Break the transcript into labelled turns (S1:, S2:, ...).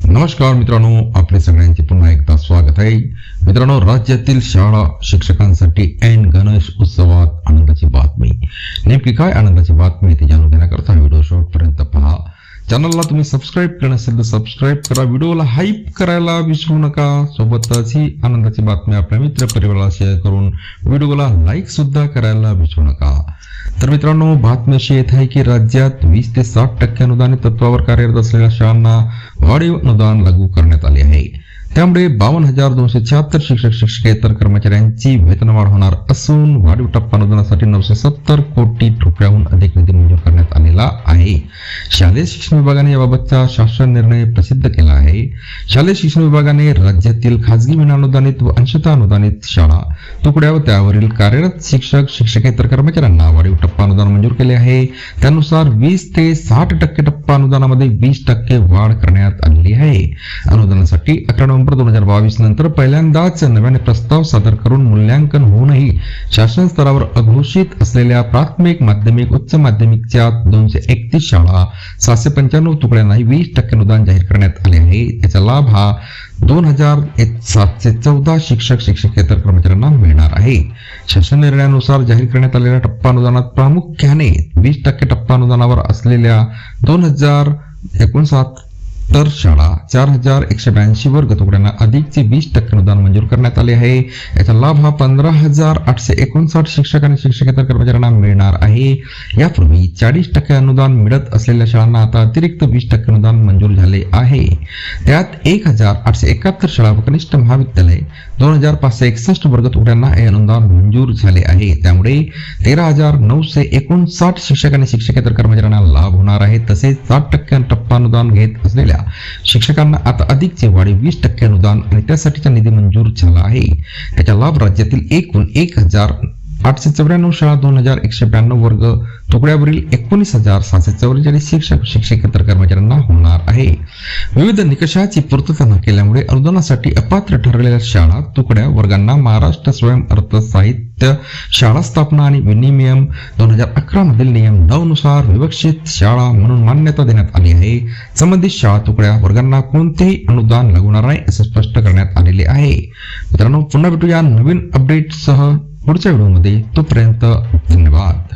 S1: नमस्कार मित्रांनो, आपले सगळ्यांचे पुन्हा एकदा स्वागत आहे. मित्रांनो, राज्यातील शाळा शिक्षकांसाठी ऐन गणेश उत्सवात आनंदाची बातमी. नेमकी काय आनंदाची बातमी ते जाणून घेण्याकरता व्हिडिओ शेवटपर्यंत पहा. चॅनलला तुम्ही सबस्क्राईब केलं नसेल तर सबस्क्राईब करा, व्हिडिओला हाईप करायला विसरू नका. सोबतच ही आनंदाची बातमी आपल्या मित्र परिवाराला शेअर करून व्हिडिओला लाईक सुद्धा करायला विसरू नका. तर मित्रांनो, बातमी अशी येत आहे की राज्यात 20 ते 60% अनुदानित तत्वावर कार्यरत असलेल्या शाळांना वाढीव अनुदान लागू करण्यात आले आहे. त्यामुळे 52,276 शिक्षक शिक्षकेतर कर्मचाऱ्यांची वेतनवाढ होणार असून वाढीव टप्पा अनुदानासाठी 970 कोटी रुपयांहून अधिक निधी मंजूर करण्यात आलेला आहे. शालेय शिक्षण विभागाने याबाबतचा शासन निर्णय प्रसिद्ध केला आहे. शालेय शिक्षण विभागाने राज्यातील खासगी विनाअनुदानित व अंशतः अनुदानित शाळा, तुकड्या व त्यावरील कार्यरत शिक्षक शिक्षकेतर कर्मचाऱ्यांना वाढीव टप्पा अनुदान मंजूर केले आहे. त्यानुसार 20 ते 60% टप्पा अनुदानामध्ये 20% वाढ करण्यात आली आहे. अनुदानासाठी 11 नोव्हेंबर 2022 नंतर पहिल्यांदाच नव्याने प्रस्ताव सादर करून मूल्यांकन होऊनही शासन स्तरावर अघोषित असलेल्या प्राथमिक, माध्यमिक, उच्च माध्यमिकच्या 231 शाळा, 795 तुकड्यांनाही 20% अनुदान जाहीर करण्यात आले आहे. याचा लाभ हा 2,714 शिक्षक शिक्षकेतर कर्मचाऱ्यांना मिळणार आहे. शासन निर्णयानुसार जाहीर करण्यात आलेल्या टप्पा अनुदानात प्रामुख्याने 20% टप्पा अनुदानावर असलेल्या 2,059 शाळा, 4,182 वर्ग तुकड्यांना अधिकचे 20% अनुदान मंजूर करण्यात आले आहे. याचा लाभ हा 15,859 शिक्षक आणि शिक्षकेतर कर्मचाऱ्यांना मिळणार आहे. यापूर्वी 40% अनुदान मिळत असलेल्या शाळांना आता अतिरिक्त 20% अनुदान मंजूर झाले आहे. त्यात 1,871 शाळा व कनिष्ठ महाविद्यालय, 2,561 वर्ग तुकड्यांना हे अनुदान मंजूर झाले आहे. त्यामुळे 13,959 शिक्षक आणि शिक्षकेतर कर्मचाऱ्यांना लाभ होणार आहे. तसेच 60% टप्पा अनुदान घेत असलेल्या शिक्षकांना आता अधिकचे वाढीव 20% अनुदान आणि त्यासाठीचा निधी मंजूर झाला आहे. त्याचा लाभ राज्यातील एकूण 1,894 शाळा, 2,192 वर्ग तुकड्यावरील 19,744 शिक्षक शिक्षकेतर कर्मचाऱ्यांना होणार आहे. विविध निकषाची पूर्तता न केल्यामुळे अनुदानासाठी अपात्र ठरलेल्या शाळा, तुकड्या वर्गांना महाराष्ट्र स्वयं अर्थ साहित्य शाळा स्थापना आणि विनिमय 2011 मधील नियम 9 नुसार विवक्षित शाळा म्हणून मान्यता देण्यात आली आहे. संबंधित शाळा, तुकड्या वर्गांना कोणतेही अनुदान लागणार नाही असे स्पष्ट करण्यात आलेले आहे. मित्रांनो, पुन्हा भेटूया नवीन अपडेटसह पुढच्या व्हिडिओमध्ये. तोपर्यंत धन्यवाद.